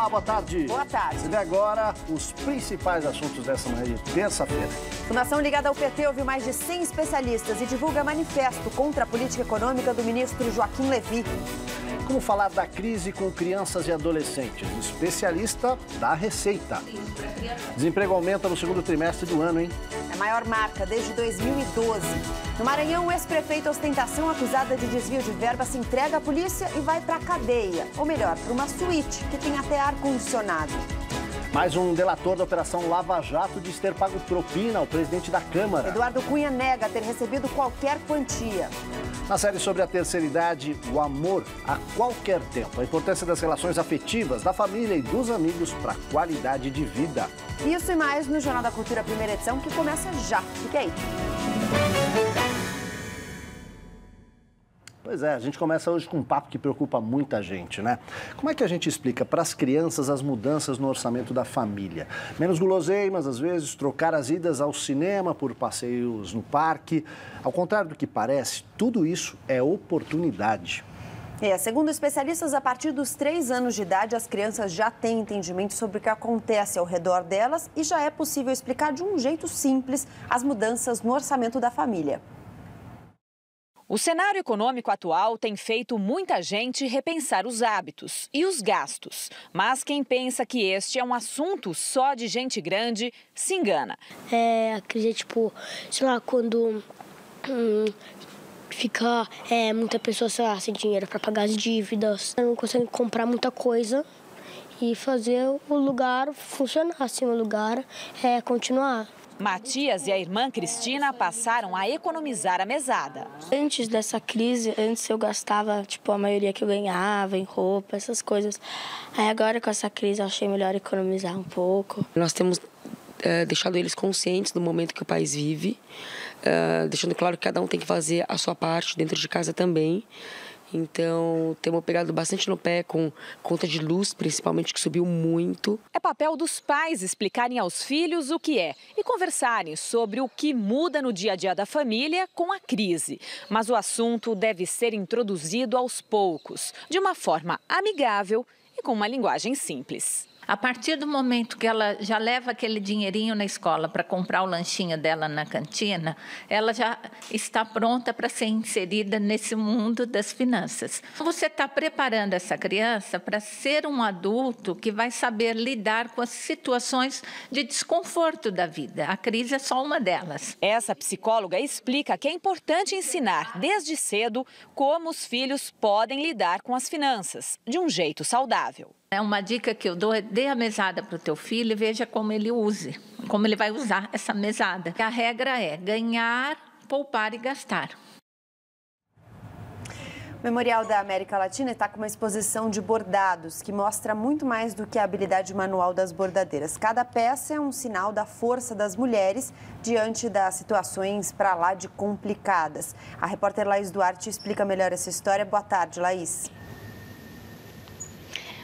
Olá, boa tarde. Boa tarde. Você vê agora os principais assuntos dessa manhã de terça-feira. Fundação ligada ao PT ouviu mais de 100 especialistas e divulga manifesto contra a política econômica do ministro Joaquim Levy. Como falar da crise com crianças e adolescentes? Especialista dá receita. Desemprego aumenta no segundo trimestre do ano, hein? É a maior marca desde 2012. No Maranhão, o ex-prefeito ostentação acusada de desvio de verba se entrega à polícia e vai para a cadeia. Ou melhor, para uma suíte que tem até ar-condicionado. Mais um delator da Operação Lava Jato diz ter pago propina ao presidente da Câmara. Eduardo Cunha nega ter recebido qualquer quantia. Na série sobre a terceira idade, o amor a qualquer tempo. A importância das relações afetivas, da família e dos amigos para a qualidade de vida. Isso e mais no Jornal da Cultura, primeira edição, que começa já. Fique aí. Pois é, a gente começa hoje com um papo que preocupa muita gente, né? Como é que a gente explica para as crianças as mudanças no orçamento da família? Menos guloseimas, às vezes, trocar as idas ao cinema por passeios no parque. Ao contrário do que parece, tudo isso é oportunidade. Segundo especialistas, a partir dos 3 anos de idade, as crianças já têm entendimento sobre o que acontece ao redor delas e já é possível explicar de um jeito simples as mudanças no orçamento da família. O cenário econômico atual tem feito muita gente repensar os hábitos e os gastos. Mas quem pensa que este é um assunto só de gente grande, se engana. A crise sei lá, quando fica muita pessoa, sei lá, sem dinheiro para pagar as dívidas. Não consegue comprar muita coisa e fazer o lugar funcionar, assim, o lugar continuar. Matias e a irmã Cristina passaram a economizar a mesada. Antes dessa crise, eu gastava a maioria que eu ganhava em roupa, essas coisas. Aí agora com essa crise eu achei melhor economizar um pouco. Nós temos deixado eles conscientes do momento que o país vive, deixando claro que cada um tem que fazer a sua parte dentro de casa também. Então, temos pegado bastante no pé com conta de luz, principalmente, que subiu muito. É papel dos pais explicarem aos filhos o que é e conversarem sobre o que muda no dia a dia da família com a crise. Mas o assunto deve ser introduzido aos poucos, de uma forma amigável e com uma linguagem simples. A partir do momento que ela já leva aquele dinheirinho na escola para comprar o lanchinho dela na cantina, ela já está pronta para ser inserida nesse mundo das finanças. Você está preparando essa criança para ser um adulto que vai saber lidar com as situações de desconforto da vida. A crise é só uma delas. Essa psicóloga explica que é importante ensinar desde cedo como os filhos podem lidar com as finanças, de um jeito saudável. Uma dica que eu dou é dê a mesada para o teu filho e veja como ele vai usar essa mesada. A regra é ganhar, poupar e gastar. O Memorial da América Latina está com uma exposição de bordados que mostra muito mais do que a habilidade manual das bordadeiras. Cada peça é um sinal da força das mulheres diante das situações para lá de complicadas. A repórter Laís Duarte explica melhor essa história. Boa tarde, Laís.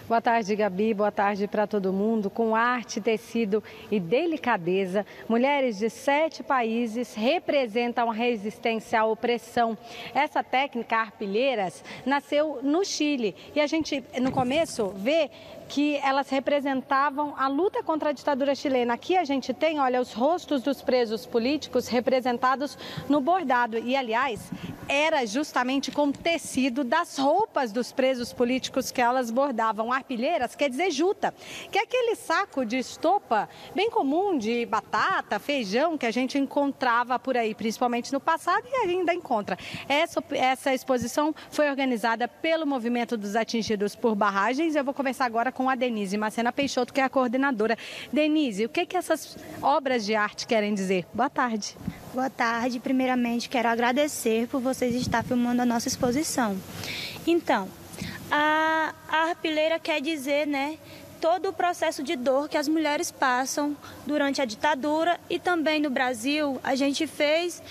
Boa tarde, Gabi. Boa tarde para todo mundo. Com arte, tecido e delicadeza, mulheres de 7 países representam a resistência à opressão. Essa técnica, arpilheiras, nasceu no Chile. E a gente, no começo, vê que elas representavam a luta contra a ditadura chilena. Aqui a gente tem, olha, os rostos dos presos políticos representados no bordado. E, aliás, era justamente com tecido das roupas dos presos políticos que elas bordavam. Arpilheiras quer dizer juta, que é aquele saco de estopa bem comum de batata, feijão, que a gente encontrava por aí, principalmente no passado e ainda encontra. Essa exposição foi organizada pelo Movimento dos Atingidos por Barragens. Eu vou conversar agora com a Denise Macena Peixoto, que é a coordenadora. Denise, o que essas obras de arte querem dizer? Boa tarde. Boa tarde. Primeiramente, quero agradecer por vocês estar filmando a nossa exposição. Então, a arpilheira quer dizer, todo o processo de dor que as mulheres passam durante a ditadura e também no Brasil a gente fez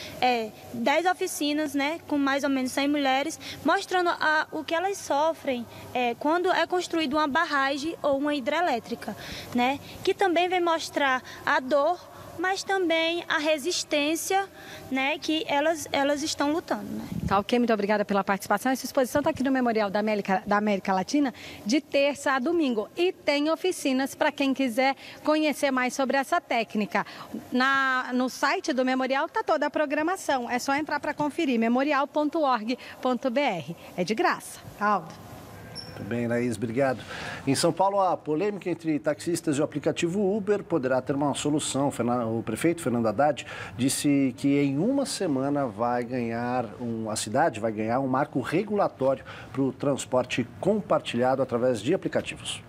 10 oficinas, com mais ou menos 100 mulheres, mostrando o que elas sofrem quando é construída uma barragem ou uma hidrelétrica, que também vem mostrar a dor mas também a resistência, né, que elas estão lutando. Né? Tá, ok, muito obrigada pela participação. Essa exposição está aqui no Memorial da América Latina de terça a domingo e tem oficinas para quem quiser conhecer mais sobre essa técnica. No site do Memorial está toda a programação, é só entrar para conferir, memorial.org.br. É de graça. Aldo. Muito bem, Laís, obrigado. Em São Paulo, a polêmica entre taxistas e o aplicativo Uber poderá ter uma solução. O prefeito Fernando Haddad disse que em uma semana a cidade vai ganhar um marco regulatório para o transporte compartilhado através de aplicativos.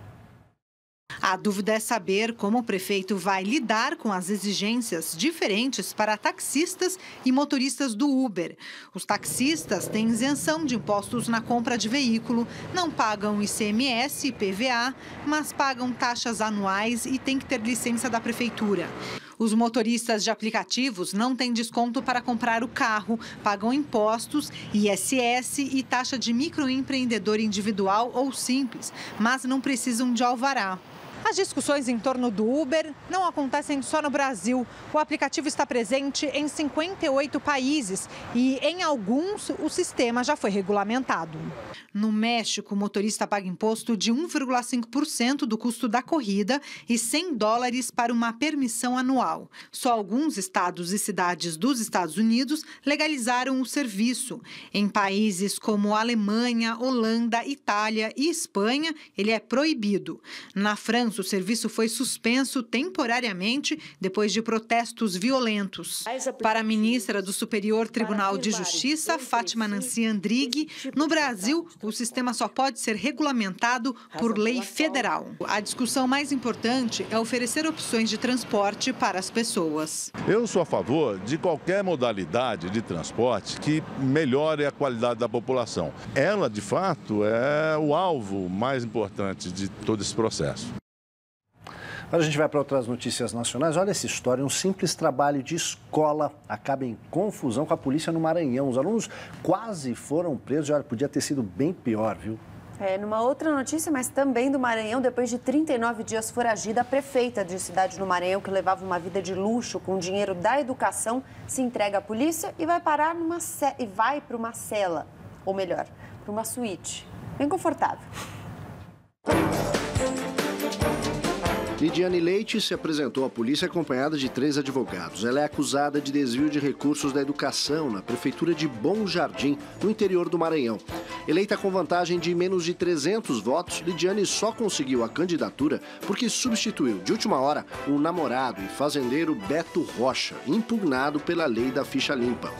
A dúvida é saber como o prefeito vai lidar com as exigências diferentes para taxistas e motoristas do Uber. Os taxistas têm isenção de impostos na compra de veículo, não pagam ICMS e PVA, mas pagam taxas anuais e têm que ter licença da prefeitura. Os motoristas de aplicativos não têm desconto para comprar o carro, pagam impostos, ISS e taxa de microempreendedor individual ou simples, mas não precisam de alvará. As discussões em torno do Uber não acontecem só no Brasil. O aplicativo está presente em 58 países e, em alguns, o sistema já foi regulamentado. No México, o motorista paga imposto de 1,5% do custo da corrida e $100 para uma permissão anual. Só alguns estados e cidades dos Estados Unidos legalizaram o serviço. Em países como Alemanha, Holanda, Itália e Espanha, ele é proibido. Na França, o serviço foi suspenso temporariamente depois de protestos violentos. Para a ministra do Superior Tribunal de Justiça, Fátima Nancy Andrighi, no Brasil, o sistema só pode ser regulamentado por lei federal. A discussão mais importante é oferecer opções de transporte para as pessoas. Eu sou a favor de qualquer modalidade de transporte que melhore a qualidade da população. Ela, de fato, é o alvo mais importante de todo esse processo. Agora a gente vai para outras notícias nacionais. Olha essa história, um simples trabalho de escola acaba em confusão com a polícia no Maranhão. Os alunos quase foram presos e olha, podia ter sido bem pior, viu? Numa outra notícia, mas também do Maranhão, depois de 39 dias foragida, a prefeita de cidade no Maranhão, que levava uma vida de luxo com dinheiro da educação, se entrega à polícia e vai parar para uma cela, ou melhor, para uma suíte. Bem confortável. Lidiane Leite se apresentou à polícia acompanhada de 3 advogados. Ela é acusada de desvio de recursos da educação na prefeitura de Bom Jardim, no interior do Maranhão. Eleita com vantagem de menos de 300 votos, Lidiane só conseguiu a candidatura porque substituiu, de última hora, o namorado e fazendeiro Beto Rocha, impugnado pela lei da ficha limpa.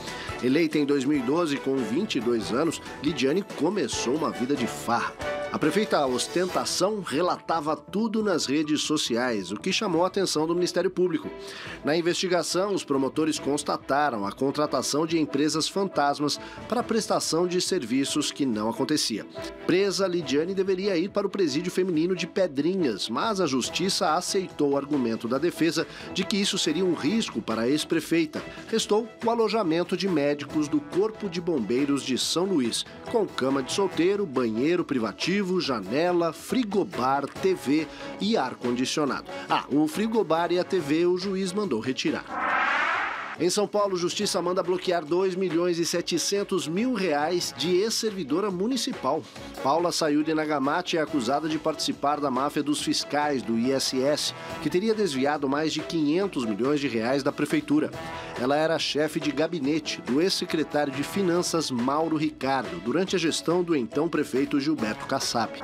Eleita em 2012 com 22 anos, Lidiane começou uma vida de farra. A prefeita Ostentação relatava tudo nas redes sociais, o que chamou a atenção do Ministério Público. Na investigação, os promotores constataram a contratação de empresas fantasmas para a prestação de serviços que não acontecia. Presa, Lidiane deveria ir para o presídio feminino de Pedrinhas, mas a Justiça aceitou o argumento da defesa de que isso seria um risco para a ex-prefeita. Restou o alojamento de médicos do Corpo de Bombeiros de São Luís, com cama de solteiro, banheiro privativo, janela, frigobar, TV e ar-condicionado. O frigobar e a TV o juiz mandou retirar. Em São Paulo, Justiça manda bloquear R$2.700.000 de ex-servidora municipal. Paula Sayuri Nagamati é acusada de participar da máfia dos fiscais do ISS, que teria desviado mais de R$500 milhões da prefeitura. Ela era chefe de gabinete do ex-secretário de Finanças Mauro Ricardo, durante a gestão do então prefeito Gilberto Kassab.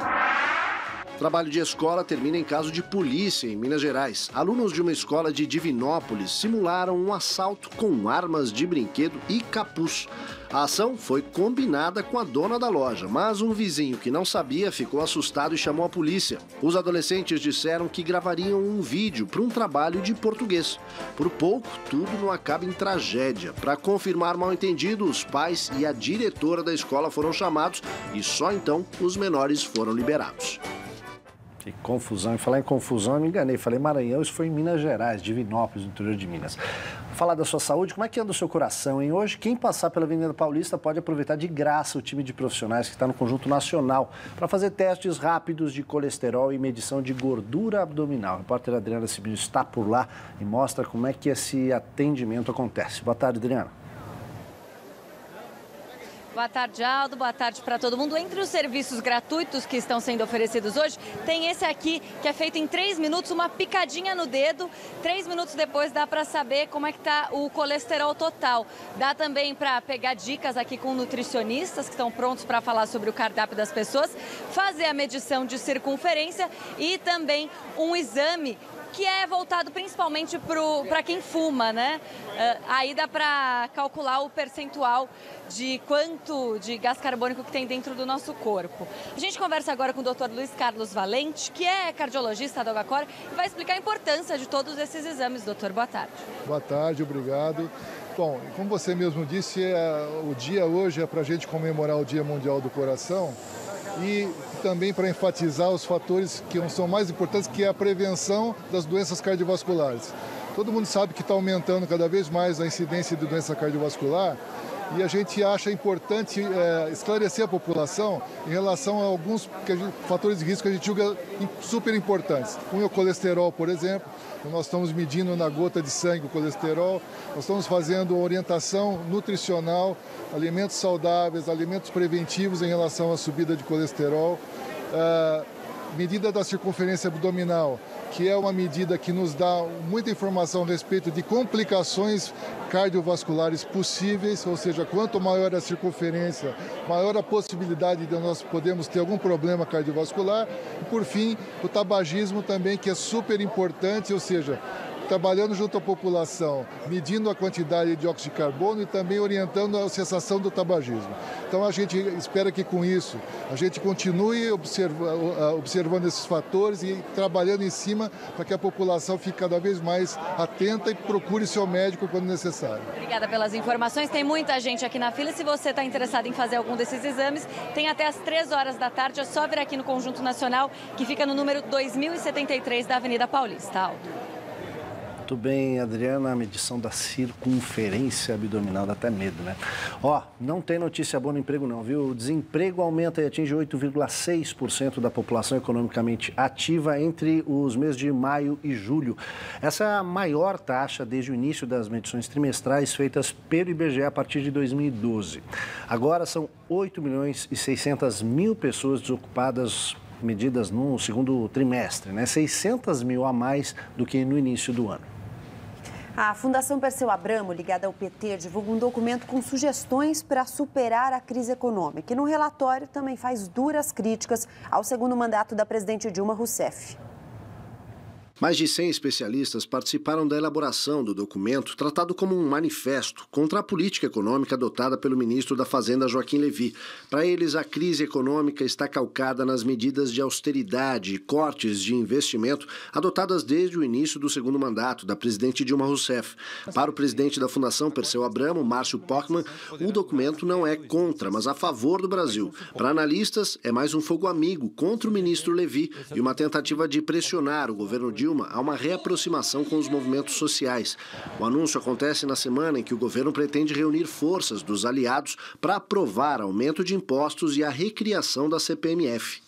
Trabalho de escola termina em caso de polícia em Minas Gerais. Alunos de uma escola de Divinópolis simularam um assalto com armas de brinquedo e capuz. A ação foi combinada com a dona da loja, mas um vizinho que não sabia ficou assustado e chamou a polícia. Os adolescentes disseram que gravariam um vídeo para um trabalho de português. Por pouco, tudo não acaba em tragédia. Para confirmar mal-entendido, os pais e a diretora da escola foram chamados e só então os menores foram liberados. Que confusão. E falar em confusão, eu me enganei. Falei Maranhão, isso foi em Minas Gerais, Divinópolis, no interior de Minas. Falar da sua saúde, como é que anda o seu coração, hein? Hoje, quem passar pela Avenida Paulista pode aproveitar de graça o time de profissionais que está no Conjunto Nacional para fazer testes rápidos de colesterol e medição de gordura abdominal. A repórter Adriana Sibinho está por lá e mostra como é que esse atendimento acontece. Boa tarde, Adriana. Boa tarde, Aldo. Boa tarde para todo mundo. Entre os serviços gratuitos que estão sendo oferecidos hoje, tem esse aqui, que é feito em 3 minutos, uma picadinha no dedo. 3 minutos depois dá para saber como é que está o colesterol total. Dá também para pegar dicas aqui com nutricionistas que estão prontos para falar sobre o cardápio das pessoas, fazer a medição de circunferência e também um exame que é voltado principalmente para quem fuma, né? Aí dá para calcular o percentual de quanto de gás carbônico que tem dentro do nosso corpo. A gente conversa agora com o Dr. Luiz Carlos Valente, que é cardiologista da Albacora, e vai explicar a importância de todos esses exames. Doutor, boa tarde. Boa tarde, obrigado. Bom, como você mesmo disse, o dia hoje é para a gente comemorar o Dia Mundial do Coração e também para enfatizar os fatores que são mais importantes, que é a prevenção das doenças cardiovasculares. Todo mundo sabe que está aumentando cada vez mais a incidência de doença cardiovascular e a gente acha importante esclarecer a população em relação a alguns fatores de risco que a gente julga super importantes. Um é o colesterol, por exemplo. Nós estamos medindo na gota de sangue o colesterol, nós estamos fazendo orientação nutricional, alimentos saudáveis, alimentos preventivos em relação à subida de colesterol, medida da circunferência abdominal, que é uma medida que nos dá muita informação a respeito de complicações cardiovasculares possíveis, ou seja, quanto maior a circunferência, maior a possibilidade de nós podermos ter algum problema cardiovascular. E, por fim, o tabagismo também, que é super importante, ou seja, trabalhando junto à população, medindo a quantidade de dióxido de carbono e também orientando a cessação do tabagismo. Então, a gente espera que com isso a gente continue observando esses fatores e trabalhando em cima para que a população fique cada vez mais atenta e procure seu médico quando necessário. Obrigada pelas informações. Tem muita gente aqui na fila. Se você está interessado em fazer algum desses exames, tem até às 3 horas da tarde. É só vir aqui no Conjunto Nacional, que fica no número 2073 da Avenida Paulista. Aldo. Muito bem, Adriana, a medição da circunferência abdominal dá até medo, né? Ó, não tem notícia boa no emprego não, viu? O desemprego aumenta e atinge 8,6% da população economicamente ativa entre os meses de maio e julho. Essa é a maior taxa desde o início das medições trimestrais feitas pelo IBGE a partir de 2012. Agora são 8.600.000 pessoas desocupadas, medidas no segundo trimestre, né? 600 mil a mais do que no início do ano. A Fundação Perseu Abramo, ligada ao PT, divulga um documento com sugestões para superar a crise econômica. E no relatório também faz duras críticas ao segundo mandato da presidente Dilma Rousseff. Mais de 100 especialistas participaram da elaboração do documento, tratado como um manifesto contra a política econômica adotada pelo ministro da Fazenda, Joaquim Levy. Para eles, a crise econômica está calcada nas medidas de austeridade e cortes de investimento adotadas desde o início do segundo mandato da presidente Dilma Rousseff. Para o presidente da Fundação Perseu Abramo, Márcio Pochmann, o documento não é contra, mas a favor do Brasil. Para analistas, é mais um fogo amigo contra o ministro Levy e uma tentativa de pressionar o governo Dilma a uma reaproximação com os movimentos sociais. O anúncio acontece na semana em que o governo pretende reunir forças dos aliados para aprovar aumento de impostos e a recriação da CPMF.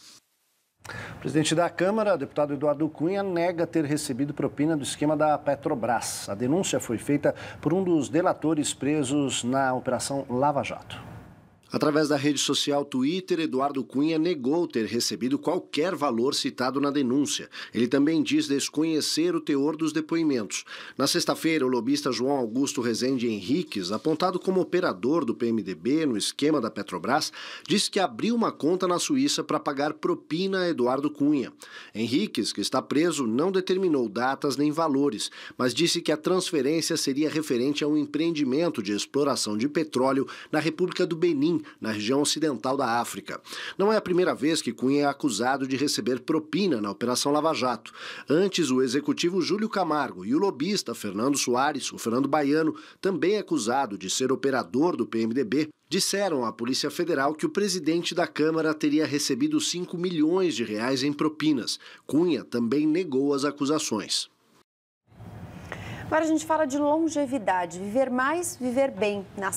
O presidente da Câmara, deputado Eduardo Cunha, nega ter recebido propina do esquema da Petrobras. A denúncia foi feita por um dos delatores presos na Operação Lava Jato. Através da rede social Twitter, Eduardo Cunha negou ter recebido qualquer valor citado na denúncia. Ele também diz desconhecer o teor dos depoimentos. Na sexta-feira, o lobista João Augusto Rezende Henriques, apontado como operador do PMDB no esquema da Petrobras, disse que abriu uma conta na Suíça para pagar propina a Eduardo Cunha. Henriques, que está preso, não determinou datas nem valores, mas disse que a transferência seria referente a um empreendimento de exploração de petróleo na República do Benin, na região ocidental da África. Não é a primeira vez que Cunha é acusado de receber propina na Operação Lava Jato. Antes, o executivo Júlio Camargo e o lobista Fernando Soares, o Fernando Baiano, também acusado de ser operador do PMDB, disseram à Polícia Federal que o presidente da Câmara teria recebido 5 milhões de reais em propinas. Cunha também negou as acusações. Agora a gente fala de longevidade, viver mais, viver bem. Na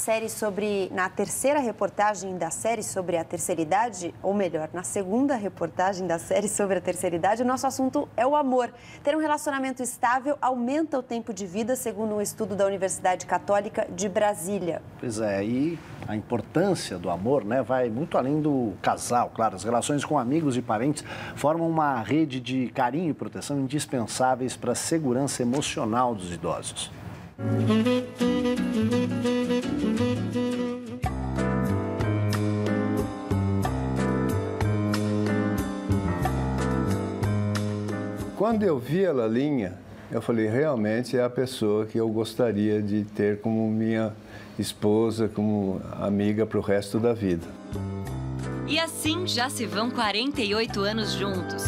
terceira reportagem da série sobre a terceira idade, ou melhor, na segunda reportagem da série sobre a terceira idade, o nosso assunto é o amor. Ter um relacionamento estável aumenta o tempo de vida, segundo um estudo da Universidade Católica de Brasília. Pois é, e a importância do amor, né, vai muito além do casal, claro. As relações com amigos e parentes formam uma rede de carinho e proteção indispensáveis para a segurança emocional dos idosos. Quando eu vi a Lalinha, eu falei, realmente é a pessoa que eu gostaria de ter como minha esposa, como amiga para o resto da vida. E assim já se vão 48 anos juntos.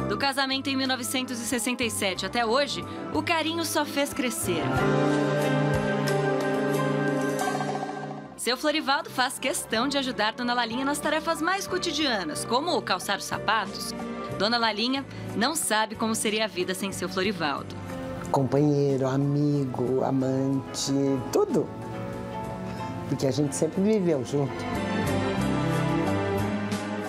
Do casamento em 1967 até hoje, o carinho só fez crescer. Seu Florivaldo faz questão de ajudar Dona Lalinha nas tarefas mais cotidianas, como calçar os sapatos. Dona Lalinha não sabe como seria a vida sem seu Florivaldo. Companheiro, amigo, amante, tudo. Porque a gente sempre viveu junto.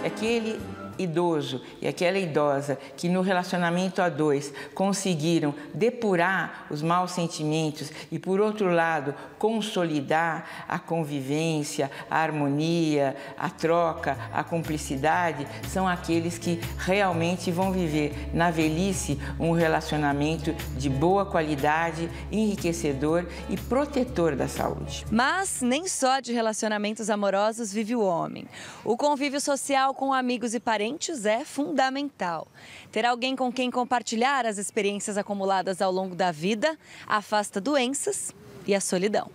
Aquele idoso e aquela idosa que no relacionamento a dois conseguiram depurar os maus sentimentos e, por outro lado, consolidar a convivência, a harmonia, a troca, a cumplicidade, são aqueles que realmente vão viver na velhice um relacionamento de boa qualidade, enriquecedor e protetor da saúde. Mas nem só de relacionamentos amorosos vive o homem. O convívio social com amigos e parentes é fundamental. Ter alguém com quem compartilhar as experiências acumuladas ao longo da vida afasta doenças e a solidão.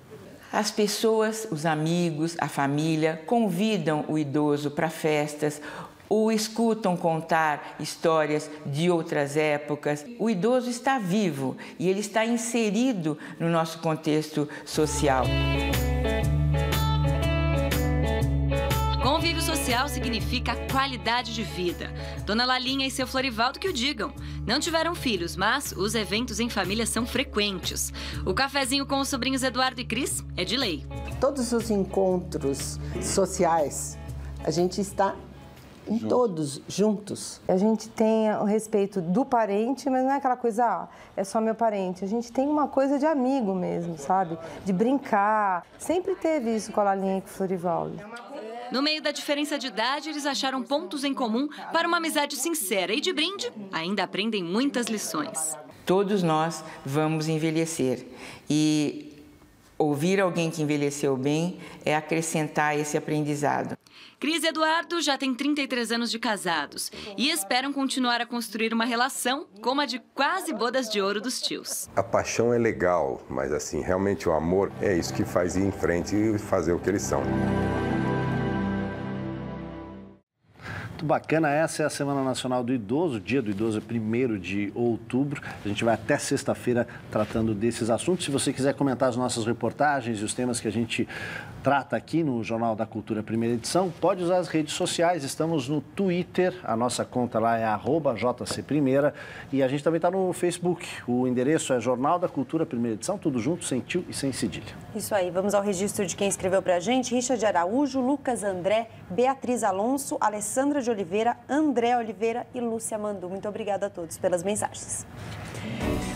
As pessoas, os amigos, a família convidam o idoso para festas, o escutam contar histórias de outras épocas. O idoso está vivo e ele está inserido no nosso contexto social. Convívio social significa qualidade de vida. Dona Lalinha e seu Florivaldo que o digam. Não tiveram filhos, mas os eventos em família são frequentes. O cafezinho com os sobrinhos Eduardo e Cris é de lei. Todos os encontros sociais, a gente está em todos juntos. A gente tem o respeito do parente, mas não é aquela coisa, é só meu parente. A gente tem uma coisa de amigo mesmo, sabe? De brincar. Sempre teve isso com a Lalinha e com o Florivaldo. No meio da diferença de idade, eles acharam pontos em comum para uma amizade sincera e de brinde, ainda aprendem muitas lições. Todos nós vamos envelhecer e ouvir alguém que envelheceu bem é acrescentar esse aprendizado. Cris e Eduardo já têm 33 anos de casados e esperam continuar a construir uma relação como a de quase bodas de ouro dos tios. A paixão é legal, mas assim, realmente o amor é isso que faz ir em frente e fazer o que eles são. Muito bacana, essa é a Semana Nacional do Idoso, o Dia do Idoso é 1º de outubro. A gente vai até sexta-feira tratando desses assuntos. Se você quiser comentar as nossas reportagens e os temas que a gente trata aqui no Jornal da Cultura, primeira edição, pode usar as redes sociais. Estamos no Twitter, a nossa conta lá é @JCPrimeira e a gente também está no Facebook. O endereço é Jornal da Cultura, primeira edição, tudo junto, sem tio e sem cedilha. Isso aí, vamos ao registro de quem escreveu pra gente. Richard Araújo, Lucas André, Beatriz Alonso, Alessandra de Oliveira, André Oliveira e Lúcia Mandu. Muito obrigada a todos pelas mensagens.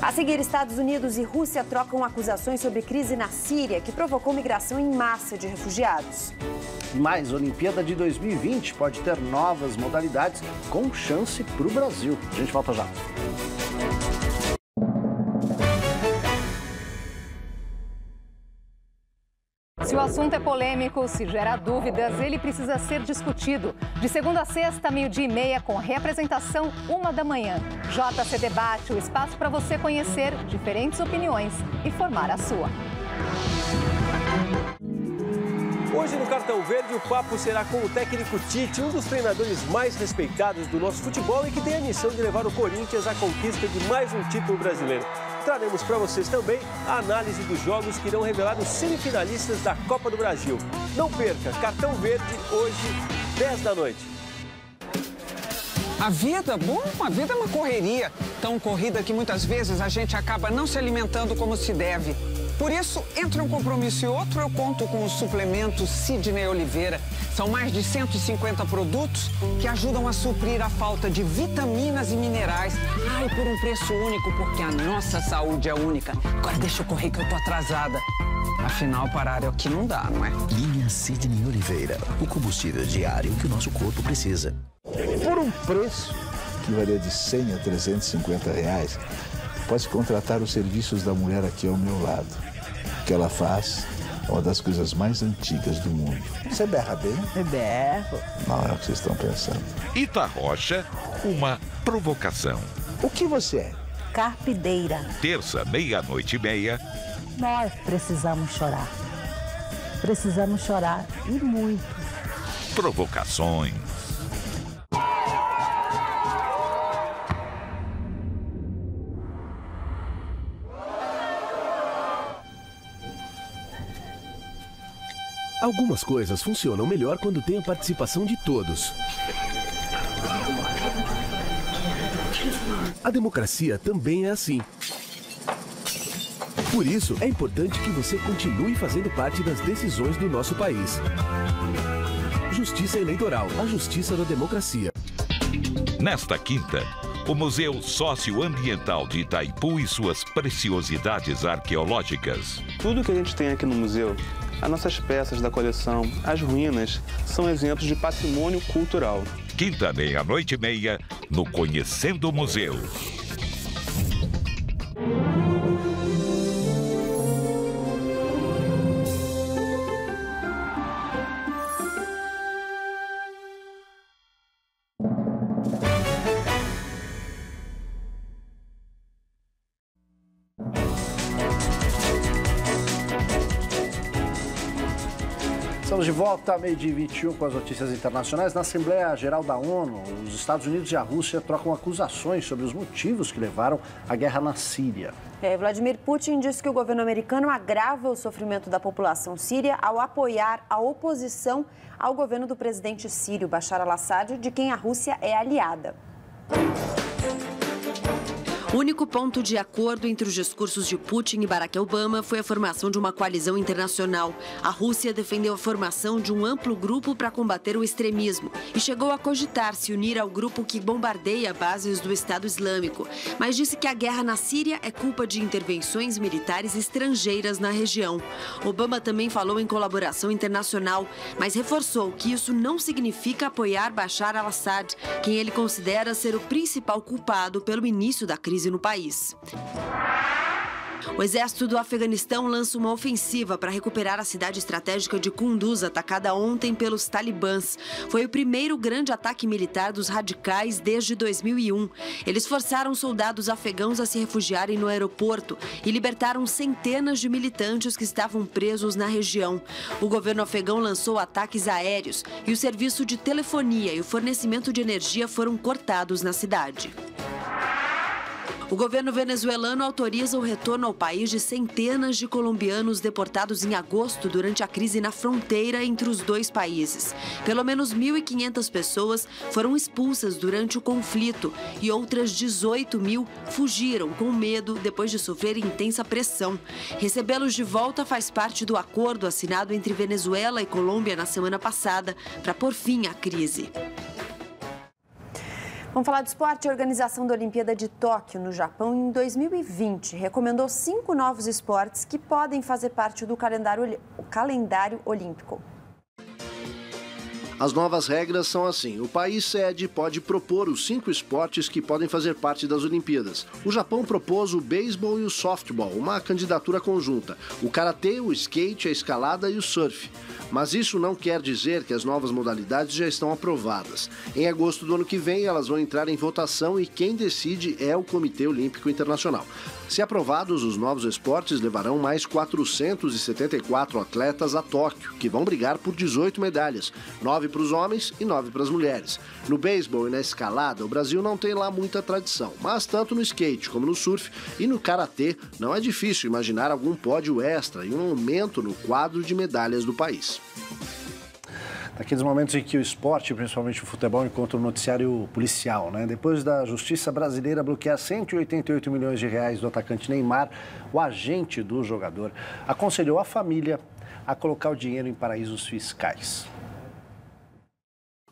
A seguir, Estados Unidos e Rússia trocam acusações sobre crise na Síria, que provocou migração em massa de refugiados. Mais, Olimpíada de 2020 pode ter novas modalidades com chance para o Brasil. A gente volta já. Se o assunto é polêmico, se gera dúvidas, ele precisa ser discutido. De segunda a sexta, 12h30, com reapresentação 1h. JC Debate, o espaço para você conhecer diferentes opiniões e formar a sua. Hoje no Cartão Verde, o papo será com o técnico Tite, um dos treinadores mais respeitados do nosso futebol e que tem a missão de levar o Corinthians à conquista de mais um título brasileiro. Traremos para vocês também a análise dos jogos que irão revelar os semifinalistas da Copa do Brasil. Não perca, Cartão Verde, hoje, 10 da noite. A vida, bom, a vida é uma correria. Tão corrida que muitas vezes a gente acaba não se alimentando como se deve. Por isso, entre um compromisso e outro, eu conto com o suplemento Sidney Oliveira. São mais de 150 produtos que ajudam a suprir a falta de vitaminas e minerais. E por um preço único, porque a nossa saúde é única. Agora deixa eu correr que eu tô atrasada. Afinal, parar é o que não dá, não é? Linha Sidney Oliveira, o combustível diário que o nosso corpo precisa. Por um preço que varia de 100 a 350 reais, pode contratar os serviços da mulher aqui ao meu lado. O que ela faz é uma das coisas mais antigas do mundo. Você berra bem? Eu berro. Não é o que vocês estão pensando. Ita Rocha, uma provocação. O que você é? Carpideira. Terça, 00:30. Nós precisamos chorar. Precisamos chorar e muito. Provocações. Algumas coisas funcionam melhor quando tem a participação de todos. A democracia também é assim. Por isso, é importante que você continue fazendo parte das decisões do nosso país. Justiça Eleitoral, a justiça da democracia. Nesta quinta, o Museu Socioambiental de Itaipu e suas preciosidades arqueológicas. Tudo que a gente tem aqui no museu, as nossas peças da coleção, as ruínas, são exemplos de patrimônio cultural. Quinta, 00:30, no Conhecendo o Museu. Estamos de volta, 12:21, com as notícias internacionais. Na Assembleia Geral da ONU, os Estados Unidos e a Rússia trocam acusações sobre os motivos que levaram à guerra na Síria. Vladimir Putin disse que o governo americano agrava o sofrimento da população síria ao apoiar a oposição ao governo do presidente sírio Bashar al-Assad, de quem a Rússia é aliada. O único ponto de acordo entre os discursos de Putin e Barack Obama foi a formação de uma coalizão internacional. A Rússia defendeu a formação de um amplo grupo para combater o extremismo e chegou a cogitar se unir ao grupo que bombardeia bases do Estado Islâmico, mas disse que a guerra na Síria é culpa de intervenções militares estrangeiras na região. Obama também falou em colaboração internacional, mas reforçou que isso não significa apoiar Bashar al-Assad, quem ele considera ser o principal culpado pelo início da crise no país. O exército do Afeganistão lança uma ofensiva para recuperar a cidade estratégica de Kunduz, atacada ontem pelos talibãs. Foi o primeiro grande ataque militar dos radicais desde 2001. Eles forçaram soldados afegãos a se refugiarem no aeroporto e libertaram centenas de militantes que estavam presos na região. O governo afegão lançou ataques aéreos e o serviço de telefonia e o fornecimento de energia foram cortados na cidade. O governo venezuelano autoriza o retorno ao país de centenas de colombianos deportados em agosto durante a crise na fronteira entre os dois países. Pelo menos 1.500 pessoas foram expulsas durante o conflito e outras 18 mil fugiram com medo depois de sofrer intensa pressão. Recebê-los de volta faz parte do acordo assinado entre Venezuela e Colômbia na semana passada para pôr fim à crise. Vamos falar de esporte. A organização da Olimpíada de Tóquio, no Japão, em 2020, recomendou 5 novos esportes que podem fazer parte do calendário olímpico. As novas regras são assim: o país sede pode propor os 5 esportes que podem fazer parte das Olimpíadas. O Japão propôs o beisebol e o softball, uma candidatura conjunta. O karatê, o skate, a escalada e o surf. Mas isso não quer dizer que as novas modalidades já estão aprovadas. Em agosto do ano que vem, elas vão entrar em votação e quem decide é o Comitê Olímpico Internacional. Se aprovados, os novos esportes levarão mais 474 atletas a Tóquio, que vão brigar por 18 medalhas, 9 para os homens e 9 para as mulheres. No beisebol e na escalada, o Brasil não tem lá muita tradição, mas tanto no skate como no surf e no karatê, não é difícil imaginar algum pódio extra e um aumento no quadro de medalhas do país. daqueles momentos em que o esporte, principalmente o futebol, encontra um noticiário policial, né? Depois da Justiça brasileira bloquear 188 milhões de reais do atacante Neymar, o agente do jogador aconselhou a família a colocar o dinheiro em paraísos fiscais.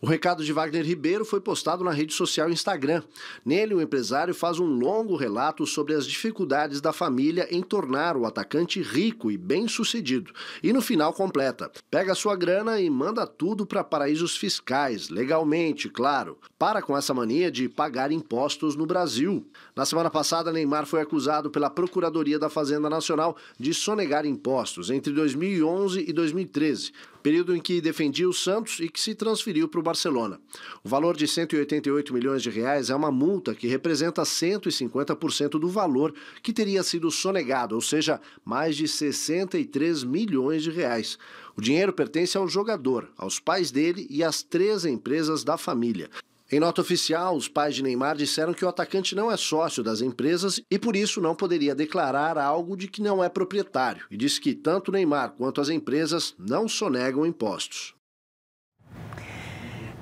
O recado de Wagner Ribeiro foi postado na rede social Instagram. Nele, o empresário faz um longo relato sobre as dificuldades da família em tornar o atacante rico e bem-sucedido. E no final completa: pega sua grana e manda tudo para paraísos fiscais, legalmente, claro. Para com essa mania de pagar impostos no Brasil. Na semana passada, Neymar foi acusado pela Procuradoria da Fazenda Nacional de sonegar impostos entre 2011 e 2013. Período em que defendia o Santos e que se transferiu para o Barcelona. O valor de 188 milhões de reais é uma multa que representa 150% do valor que teria sido sonegado, ou seja, mais de 63 milhões de reais. O dinheiro pertence ao jogador, aos pais dele e às 3 empresas da família. Em nota oficial, os pais de Neymar disseram que o atacante não é sócio das empresas e por isso não poderia declarar algo de que não é proprietário, e disse que tanto Neymar quanto as empresas não sonegam impostos.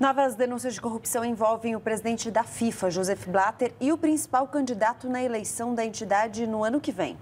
Novas denúncias de corrupção envolvem o presidente da FIFA, Joseph Blatter, e o principal candidato na eleição da entidade no ano que vem.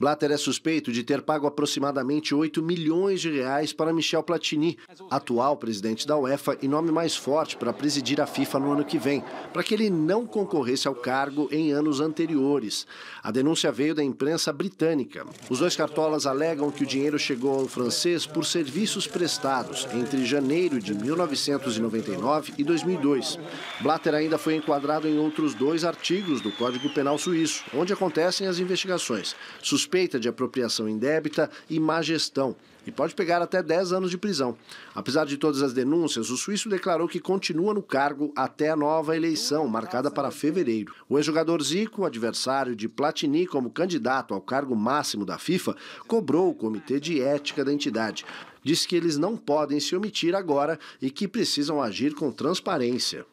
Blatter é suspeito de ter pago aproximadamente 8 milhões de reais para Michel Platini, atual presidente da UEFA e nome mais forte para presidir a FIFA no ano que vem, para que ele não concorresse ao cargo em anos anteriores. A denúncia veio da imprensa britânica. Os dois cartolas alegam que o dinheiro chegou ao francês por serviços prestados entre janeiro de 1999 e 2002. Blatter ainda foi enquadrado em outros 2 artigos do Código Penal suíço, onde acontecem as investigações. Suspeita de apropriação indébita e má gestão, e pode pegar até 10 anos de prisão. Apesar de todas as denúncias, o suíço declarou que continua no cargo até a nova eleição, marcada para fevereiro. O ex-jogador Zico, adversário de Platini como candidato ao cargo máximo da FIFA, cobrou o Comitê de Ética da entidade. Disse que eles não podem se omitir agora e que precisam agir com transparência.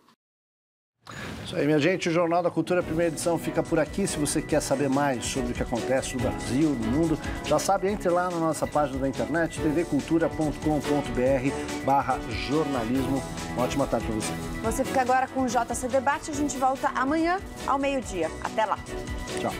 Isso aí, minha gente, o Jornal da Cultura, primeira edição, fica por aqui. Se você quer saber mais sobre o que acontece no Brasil, no mundo, já sabe, entre lá na nossa página da internet, tvcultura.com.br/jornalismo. Uma ótima tarde para você. Você fica agora com o JC Debate, a gente volta amanhã ao meio-dia. Até lá. Tchau.